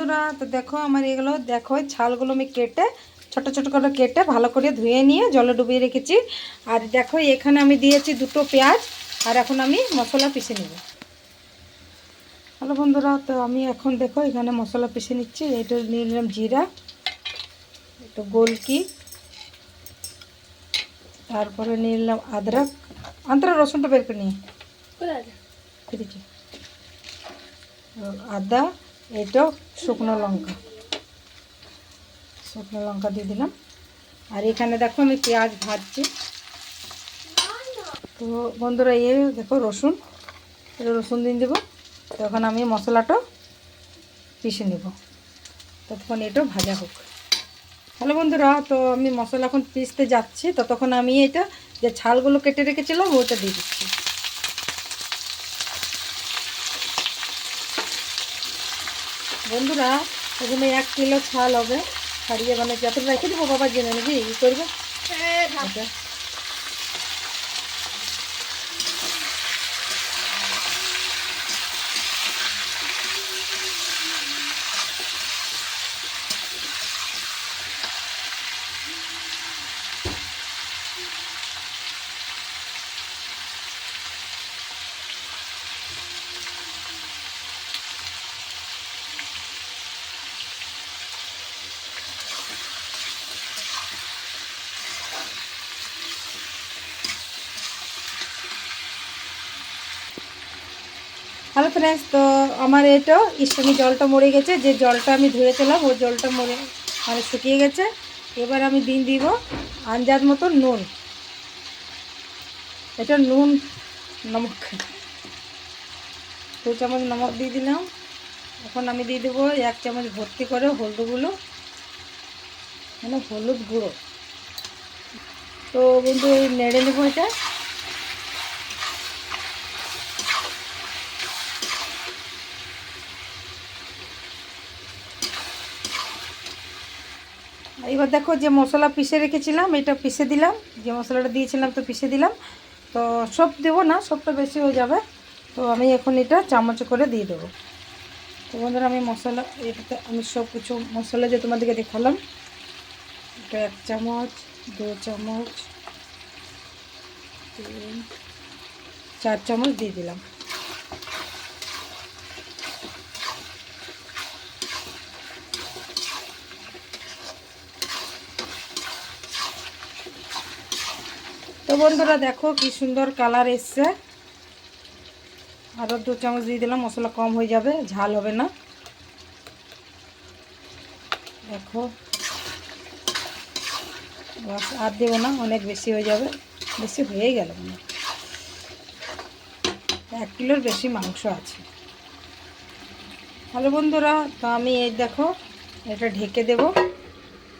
বন্ধুরা, তো দেখো আমার এগুলো দেখো ছালগুলো আমি কেটে ছোট ছোট করে কেটে ভালো করে ধুয়ে নিয়ে জলে ডুবিয়ে রেখেছি। আর দেখো এখানে আমি দিয়েছি দুটো পেঁয়াজ। আর এখন আমি মশলা পিষে নেব। হ্যালো বন্ধুরা, তো আমি এখন দেখো এখানে মশলা পিষে নিচ্ছি। এটা নিয়ে নিলাম জিরা, একটু গোলকি, তারপরে নিয়ে নিলাম আদরক। আন্তরা রসুনটা বের করে নিয়ে দিচ্ছি, আদা, এটা শুকনো লঙ্কা দিয়ে দিলাম। আর এখানে দেখো আমি পেঁয়াজ ভাজছি। তো বন্ধুরা দেখো রসুন, এটা রসুন দিয়ে দেবো। তখন আমি মশলাটা পিষে নেব, ততক্ষণ এটা ভাজা হোক। হ্যালো বন্ধুরা, তো আমি মশলা এখন পিষতে যাচ্ছি। ততক্ষণ আমি এটা যে ছালগুলো কেটে রেখেছিলাম ওটা দিয়ে দিচ্ছি। বন্ধুরা এখানে 1 কিলো ছাল হবে, ছাড়িয়ে মানে যতটা রেখে দেবো বাবার জন্য নাকি ই করবে। আচ্ছা, হ্যালো ফ্রেন্ডস, তো আমার এটা স্টেনে জলটা মরে গেছে। যে জলটা আমি ধুয়েছিলাম ওই জলটা মানে শুকিয়ে গেছে। এবার আমি দিব আন্দাজ মতো নুন। এটা নুন, নমক 2 চামচ নমক দিয়ে দিলাম। এখন আমি দিয়ে দেবো 1 চামচ ভর্তি করে হলুদগুলো, মানে হলুদ গুঁড়ো। তো বন্ধু এই নেড়ে নেবো এটা। এবার দেখো যে মশলা পিষে রেখেছিলাম এটা পিষে দিলাম, যে মশলাটা দিয়েছিলাম তো পিষে দিলাম। তো সব দেবো না, সবটা বেশি হয়ে যাবে। তো আমি এখন এটা চামচ করে দিয়ে দেবো। তো বন্ধুরা আমি মশলা এটাতে আমি সব কিছু মশলা যে তোমাদেরকে দেখালাম, এটা 1 চামচ, 2 চামচ, 3, 4 চামচ দিয়ে দিলাম। তো বন্ধুরা দেখো কি সুন্দর কালার এসছে। আরও 2 চামচ দিয়ে দিলাম, মশলা কম হয়ে যাবে, ঝাল হবে না। দেখো বাস আর দেবো না, অনেক বেশি হয়ে যাবে, বেশি হয়ে গেল। মানে 1 কিলোর বেশি মাংস আছে। হ্যালো বন্ধুরা, তো আমি এই দেখো এটা ঢেকে দেবো।